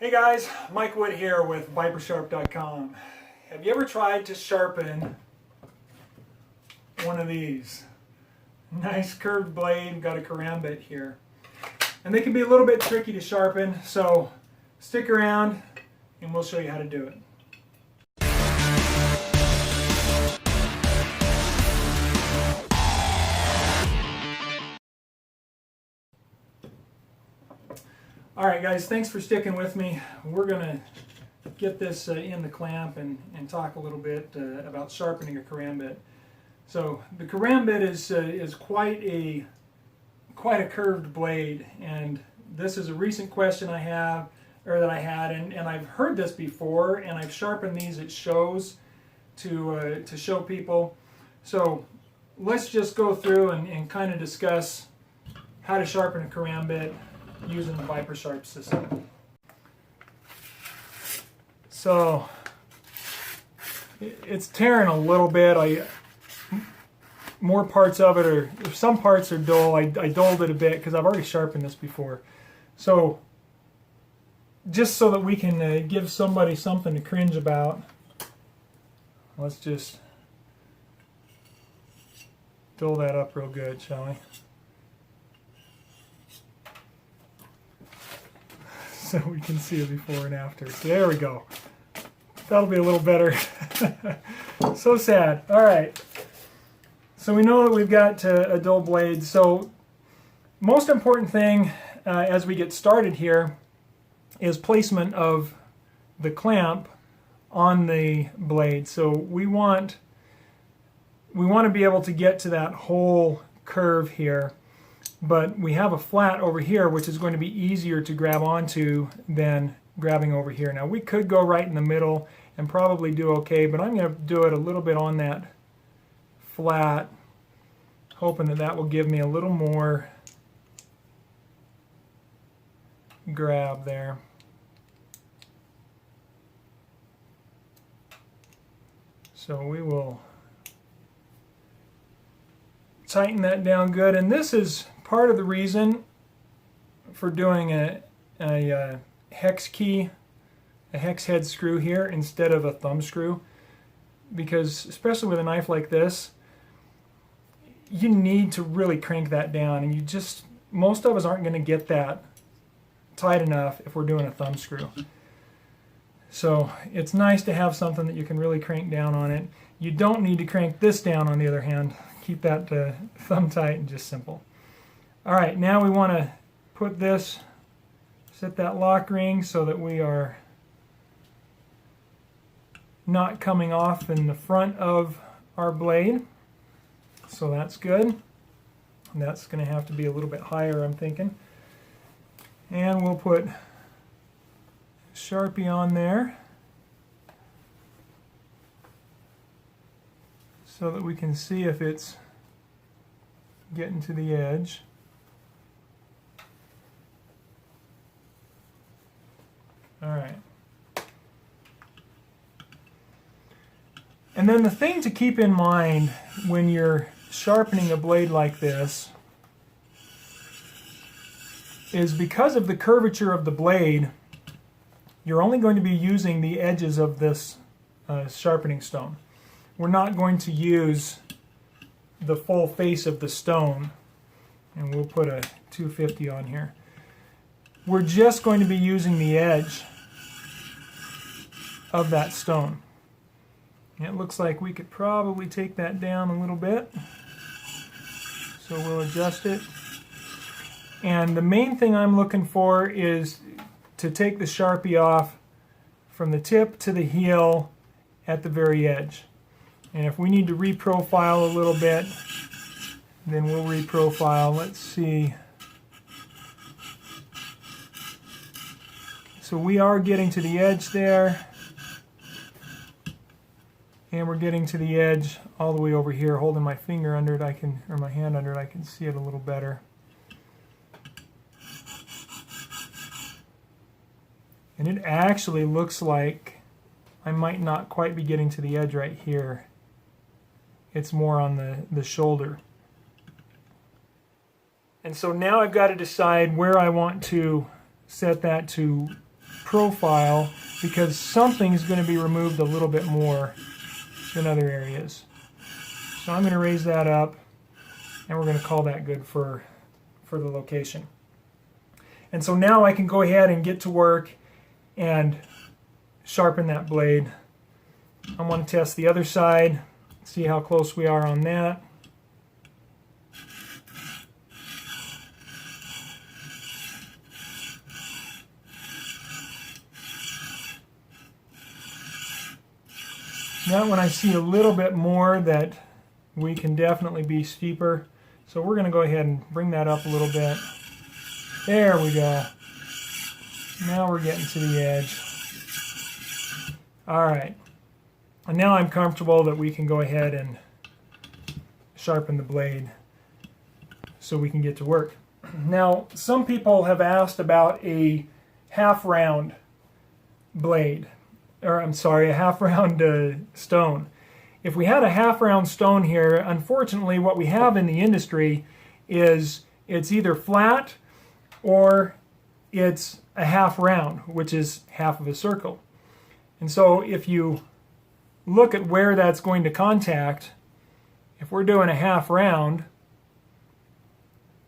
Hey guys, Mike Wood here with ViperSharp.com. Have you ever tried to sharpen one of these? Nice curved blade, got a Karambit here. And they can be a little bit tricky to sharpen, so stick around and we'll show you how to do it. Alright guys, thanks for sticking with me. We're going to get this in the clamp and talk a little bit about sharpening a Karambit. So the Karambit is quite a curved blade, and this is a recent question I had, and I've heard this before, and I've sharpened these at shows to show people. So let's just go through and kind of discuss how to sharpen a Karambit using the ViperSharp system. So it's tearing a little bit. More parts of it are, some parts are dull. I dulled it a bit because I've already sharpened this before. So just so that we can give somebody something to cringe about, let's just dull that up real good, shall we? So we can see it before and after. So there we go. That'll be a little better. So sad. All right. So we know that we've got a dull blade. So most important thing as we get started here is placement of the clamp on the blade. So we want to be able to get to that whole curve here. But we have a flat over here, which is going to be easier to grab onto than grabbing over here. Now we could go right in the middle and probably do okay, but I'm going to do it a little bit on that flat, hoping that that will give me a little more grab there. So we will tighten that down good, and this is part of the reason for doing a hex key, a hex head screw here instead of a thumb screw, because especially with a knife like this, you need to really crank that down, and most of us aren't going to get that tight enough if we're doing a thumb screw. So it's nice to have something that you can really crank down on it. You don't need to crank this down, on the other hand. Keep that thumb tight and just simple. Alright, now we want to put this, set that lock ring so that we are not coming off in the front of our blade. So that's good. And that's going to have to be a little bit higher, I'm thinking. And we'll put Sharpie on there so that we can see if it's getting to the edge. All right. And then the thing to keep in mind when you're sharpening a blade like this is, because of the curvature of the blade, you're only going to be using the edges of this sharpening stone. We're not going to use the full face of the stone, and we'll put a 250 on here. We're just going to be using the edge of that stone. And it looks like we could probably take that down a little bit, so we'll adjust it. And the main thing I'm looking for is to take the Sharpie off from the tip to the heel at the very edge. And if we need to reprofile a little bit, then we'll reprofile. Let's see. So we are getting to the edge there, and we're getting to the edge all the way over here. Holding my finger under it, or my hand under it, I can see it a little better. And it actually looks like I might not quite be getting to the edge right here. It's more on the shoulder. And so now I've got to decide where I want to set that to profile because something's going to be removed a little bit more than other areas. So I'm going to raise that up, and we're going to call that good for the location. And so now I can go ahead and get to work and sharpen that blade. I want to test the other side, see how close we are on that. Now when I see a little bit more that we can definitely be steeper, so we're going to go ahead and bring that up a little bit. There we go. Now we're getting to the edge. Alright, and now I'm comfortable that we can go ahead and sharpen the blade so we can get to work. Now, some people have asked about a half-round blade, or I'm sorry, a half-round stone. If we had a half-round stone here, unfortunately what we have in the industry is it's either flat or it's a half round, which is half of a circle. And so if you look at where that's going to contact, if we're doing a half round,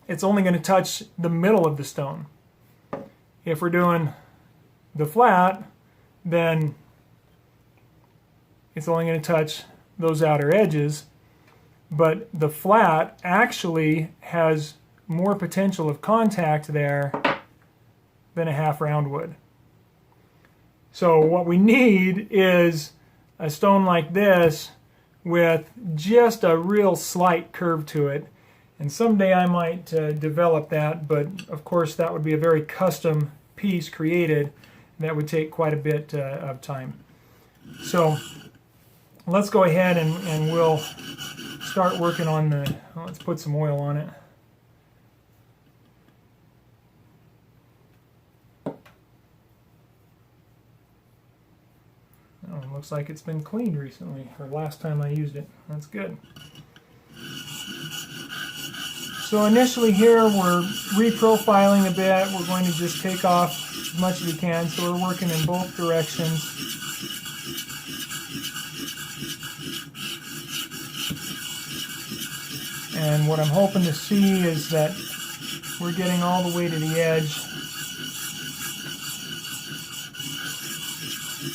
it's only going to touch the middle of the stone. If we're doing the flat, then it's only going to touch those outer edges, but the flat actually has more potential of contact there than a half round would. So what we need is a stone like this with just a real slight curve to it, and someday I might develop that, but of course that would be a very custom piece created that would take quite a bit of time. So let's go ahead and we'll start working on the, let's put some oil on it. Oh, it looks like it's been cleaned recently, or last time I used it. That's good. So initially here we're reprofiling a bit. We're going to just take off as much as we can, so we're working in both directions. And what I'm hoping to see is that we're getting all the way to the edge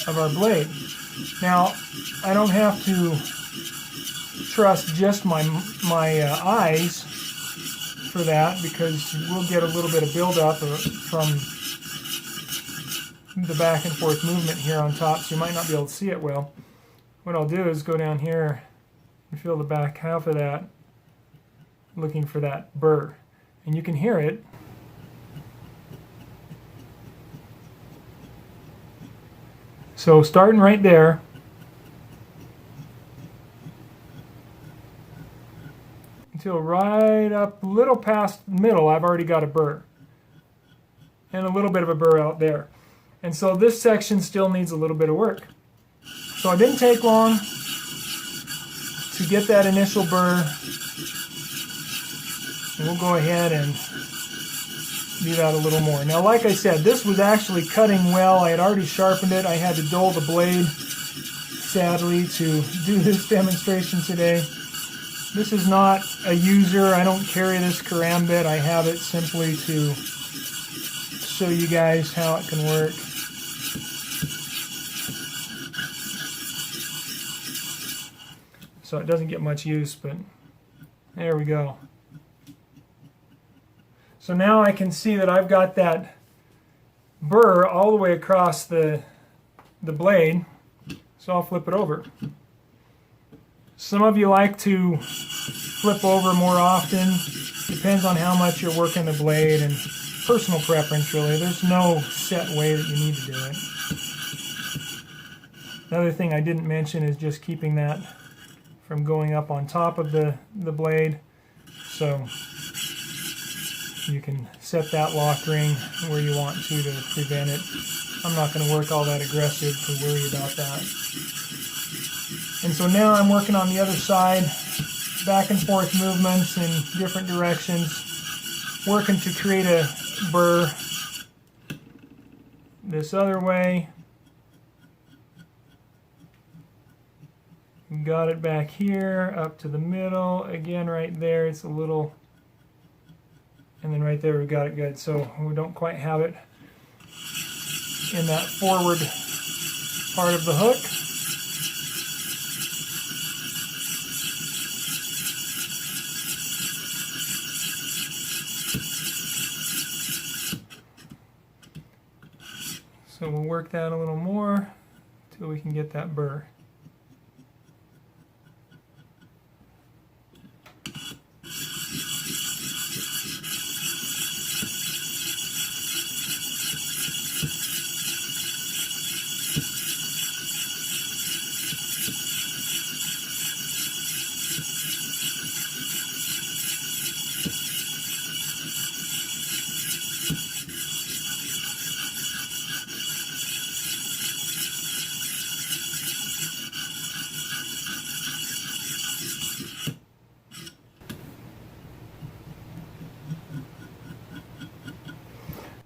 of our blade. Now, I don't have to trust just my eyes for that, because we'll get a little bit of buildup from the back and forth movement here on top, so you might not be able to see it well. What I'll do is go down here and feel the back half of that, looking for that burr, and you can hear it. So starting right there, until right up a little past the middle, I've already got a burr, and a little bit of a burr out there. And so this section still needs a little bit of work. So it didn't take long to get that initial burr. We'll go ahead and do that a little more. Now, like I said, this was actually cutting well. I had already sharpened it. I had to dull the blade, sadly, to do this demonstration today. This is not a user. I don't carry this Karambit. I have it simply to show you guys how it can work. So it doesn't get much use, but there we go. So now I can see that I've got that burr all the way across the blade, so I'll flip it over. Some of you like to flip over more often. Depends on how much you're working the blade and personal preference, really. There's no set way that you need to do it. Another thing I didn't mention is just keeping that from going up on top of the blade. So you can set that lock ring where you want to prevent it. I'm not going to work all that aggressive to worry about that. And so now I'm working on the other side, back and forth movements in different directions, working to create a burr this other way. Got it back here, up to the middle. Again, right there, it's a little, and then right there we got it good. So we don't quite have it in that forward part of the hook. So we'll work that a little more till we can get that burr.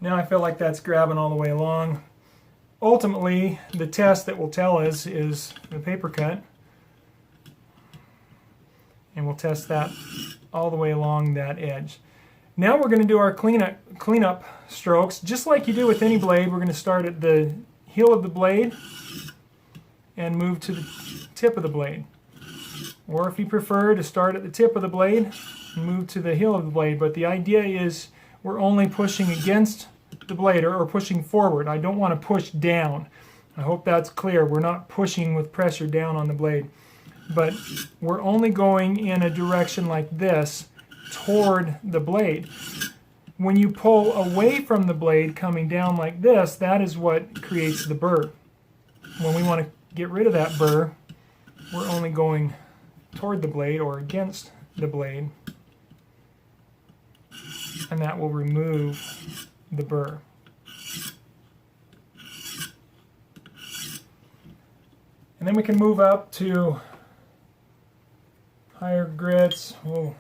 Now I feel like that's grabbing all the way along. Ultimately, the test that will tell us is the paper cut. And we'll test that all the way along that edge. Now we're going to do our cleanup strokes. Just like you do with any blade, we're going to start at the heel of the blade and move to the tip of the blade. Or if you prefer, to start at the tip of the blade and move to the heel of the blade. But the idea is we're only pushing against the blade or pushing forward. I don't want to push down. I hope that's clear. We're not pushing with pressure down on the blade. But we're only going in a direction like this toward the blade. When you pull away from the blade coming down like this, that is what creates the burr. When we want to get rid of that burr, we're only going toward the blade or against the blade, and that will remove the burr. And then we can move up to higher grits. We'll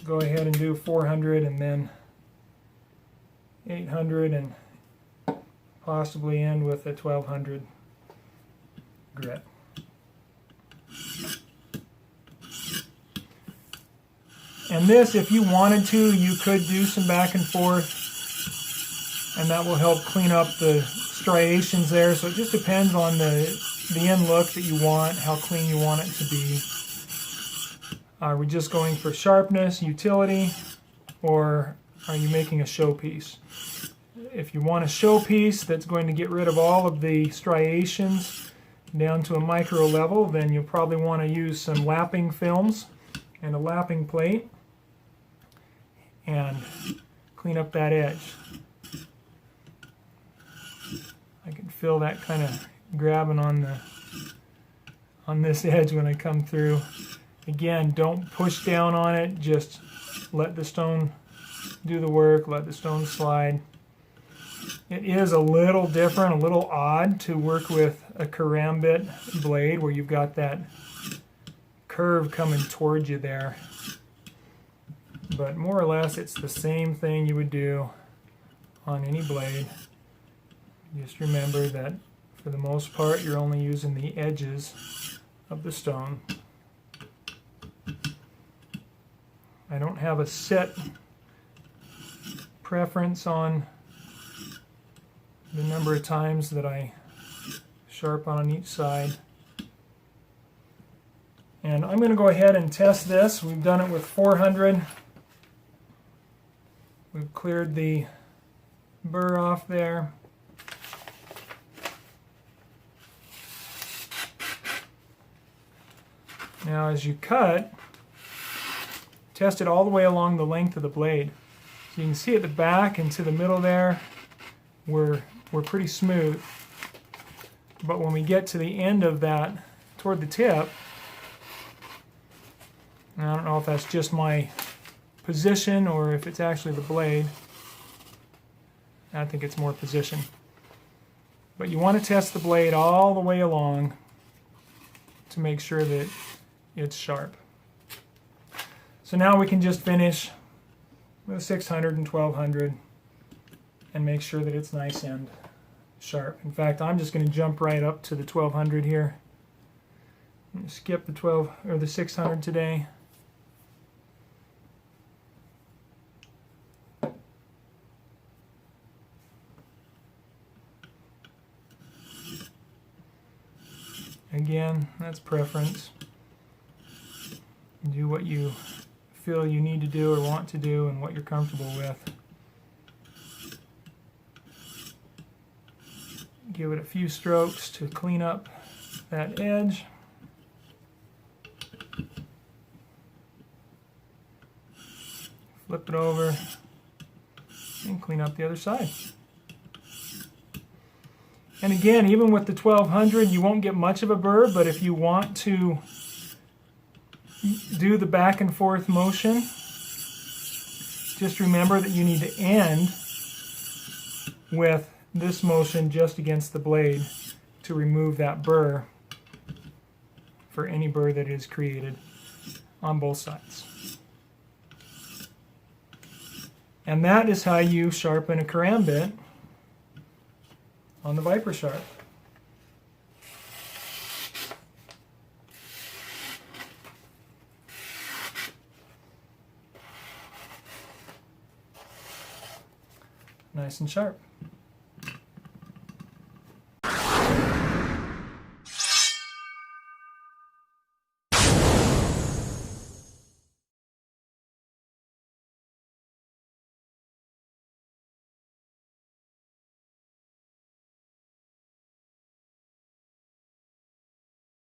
go ahead and do 400 and then 800 and possibly end with a 1200 grit. And this, if you wanted to, you could do some back and forth, and that will help clean up the striations there. So it just depends on the end look that you want, how clean you want it to be. Are we just going for sharpness, utility, or are you making a showpiece? If you want a showpiece that's going to get rid of all of the striations down to a micro level, then you'll probably want to use some lapping films and a lapping plate and clean up that edge. I can feel that kind of grabbing on this edge when I come through. Again, don't push down on it, just let the stone do the work, let the stone slide. It is a little different, a little odd to work with a Karambit blade where you've got that curve coming towards you there. But more or less it's the same thing you would do on any blade. Just remember that for the most part you're only using the edges of the stone. I don't have a set preference on the number of times that I sharpen on each side. And I'm going to go ahead and test this. We've done it with 400. We've cleared the burr off there. Now as you cut, test it all the way along the length of the blade. So you can see at the back and to the middle there, we're pretty smooth. But when we get to the end of that, toward the tip, and I don't know if that's just my position or if it's actually the blade. I think it's more position. But you want to test the blade all the way along to make sure that it's sharp. So now we can just finish with 600 and 1200 and make sure that it's nice end sharp. In fact, I'm just going to jump right up to the 1200 here. I'm going to skip the 12 or the 600 today. Again, that's preference. Do what you feel you need to do or want to do and what you're comfortable with. Give it a few strokes to clean up that edge. Flip it over and clean up the other side. And again, even with the 1200, you won't get much of a burr, but if you want to do the back and forth motion, just remember that you need to end with this motion just against the blade to remove that burr for any burr that is created on both sides. And that is how you sharpen a karambit on the Viper Sharp. Nice and sharp.